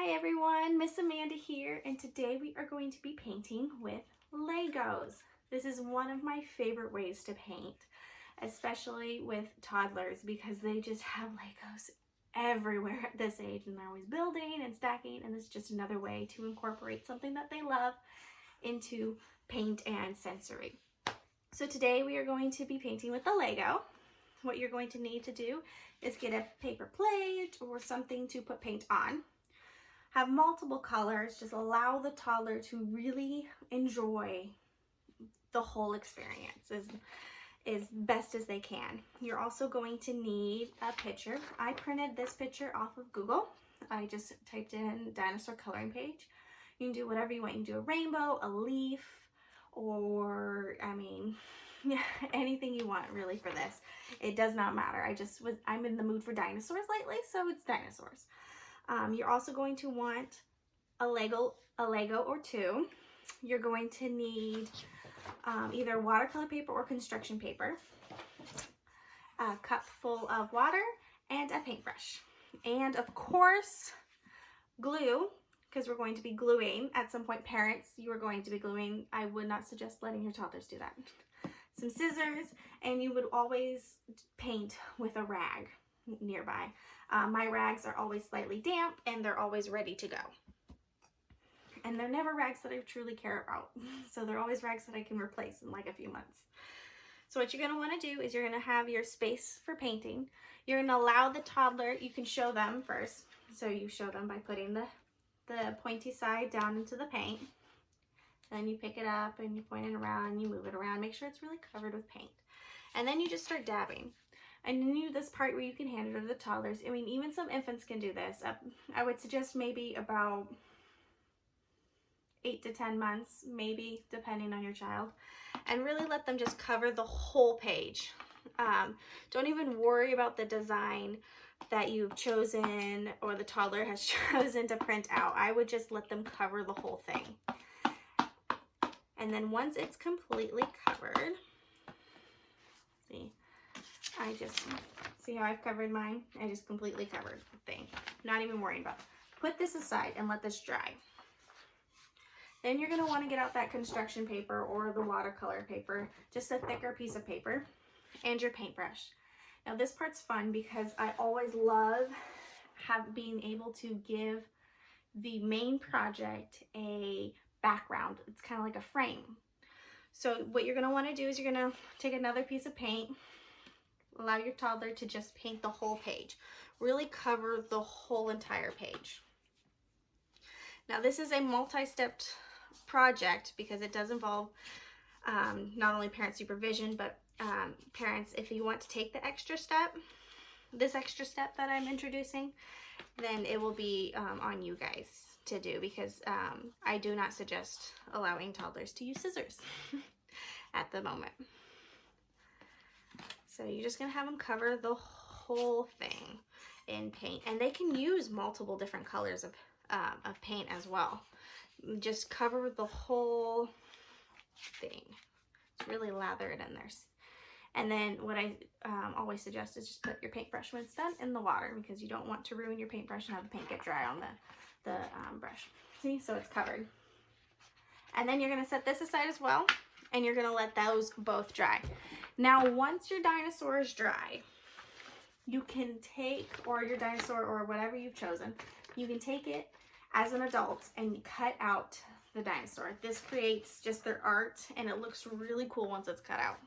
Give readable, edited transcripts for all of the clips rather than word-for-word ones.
Hi everyone, Miss Amanda here, and today we are going to be painting with Legos. This is one of my favorite ways to paint, especially with toddlers because they just have Legos everywhere at this age and they're always building and stacking, and it's just another way to incorporate something that they love into paint and sensory. So today we are going to be painting with a Lego. What you're going to need to do is get a paper plate or something to put paint on. Have multiple colors, just allow the toddler to really enjoy the whole experience as best as they can. You're also going to need a picture. I printed this picture off of Google. I just typed in dinosaur coloring page. You can do whatever you want. You can do a rainbow, a leaf, or anything you want really for this. It does not matter. I'm in the mood for dinosaurs lately, so it's dinosaurs. You're also going to want a Lego or two. You're going to need either watercolor paper or construction paper, a cup full of water, and a paintbrush. And of course, glue, because we're going to be gluing. At some point, parents, you are going to be gluing. I would not suggest letting your toddlers do that. Some scissors, and you would always paint with a rag nearby. My rags are always slightly damp and they're always ready to go. And they're never rags that I truly care about. So they're always rags that I can replace in like a few months. So what you're going to want to do is you're going to have your space for painting. You're going to allow the toddler, you can show them first. So you show them by putting the pointy side down into the paint. Then you pick it up and you point it around and you move it around. Make sure it's really covered with paint. And then you just start dabbing. And then you do this part where you can hand it over to the toddlers. I mean, even some infants can do this. I would suggest maybe about 8 to 10 months, maybe, depending on your child. And really let them just cover the whole page. Don't even worry about the design that you've chosen or the toddler has chosen to print out. I would just let them cover the whole thing. And then once it's completely covered, see how I've covered mine? I just completely covered the thing. Not even worrying about it. Put this aside and let this dry. Then you're going to want to get out that construction paper or the watercolor paper, just a thicker piece of paper, and your paintbrush. Now this part's fun because I always love being able to give the main project a background. It's kind of like a frame. So what you're going to want to do is you're going to take another piece of paint, allow your toddler to just paint the whole page. Really cover the whole entire page. Now this is a multi-stepped project because it does involve not only parent supervision, but parents, if you want to take the extra step, this extra step that I'm introducing, then it will be on you guys to do, because I do not suggest allowing toddlers to use scissors at the moment. So you're just going to have them cover the whole thing in paint, and they can use multiple different colors of paint as well. Just cover the whole thing. Just really lather it in there. And then what I always suggest is just put your paintbrush when it's done in the water, because you don't want to ruin your paintbrush and have the paint get dry on the brush. See, so it's covered. And then you're going to set this aside as well, and you're going to let those both dry. Now once your dinosaur is dry, you can take, or your dinosaur or whatever you've chosen, you can take it as an adult and cut out the dinosaur. This creates just their art, and it looks really cool once it's cut out.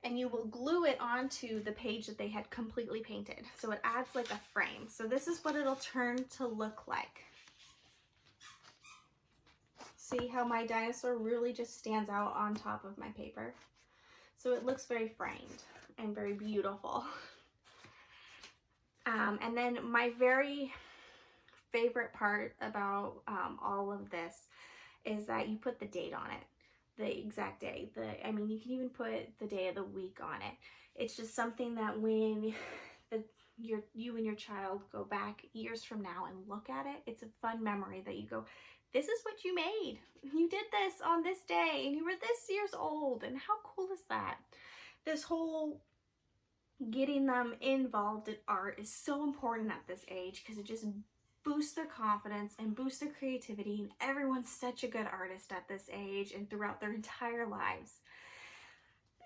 And you will glue it onto the page that they had completely painted. So it adds like a frame. So this is what it'll turn to look like. See how my dinosaur really just stands out on top of my paper? So it looks very framed and very beautiful. And then my very favorite part about all of this is that you put the date on it. The exact day. You can even put the day of the week on it. It's just something that when you and your child go back years from now and look at it, it's a fun memory that you go, this is what you made. You did this on this day and you were this years old, and how cool is that? This whole getting them involved in art is so important at this age because it just boost their confidence and boost their creativity. And everyone's such a good artist at this age and throughout their entire lives.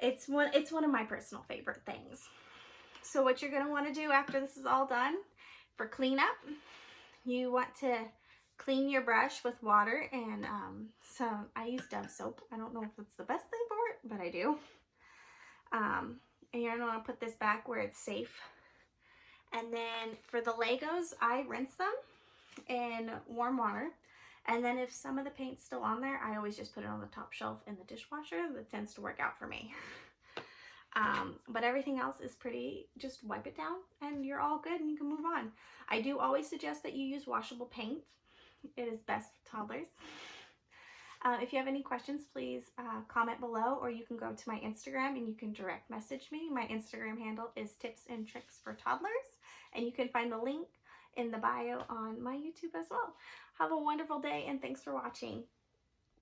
It's one of my personal favorite things. So what you're going to want to do after this is all done, for cleanup, you want to clean your brush with water and I use Dove soap. I don't know if that's the best thing for it, but I do. And you're going to want to put this back where it's safe. And then for the Legos, I rinse them in warm water. And then if some of the paint's still on there, I always just put it on the top shelf in the dishwasher. That tends to work out for me. But everything else is pretty, just wipe it down and you're all good and you can move on. I do always suggest that you use washable paint. It is best with toddlers. If you have any questions, please comment below, or you can go to my Instagram and you can direct message me. My Instagram handle is Tips and Tricks for Toddlers, and you can find the link in the bio on my YouTube as well. Have a wonderful day and thanks for watching.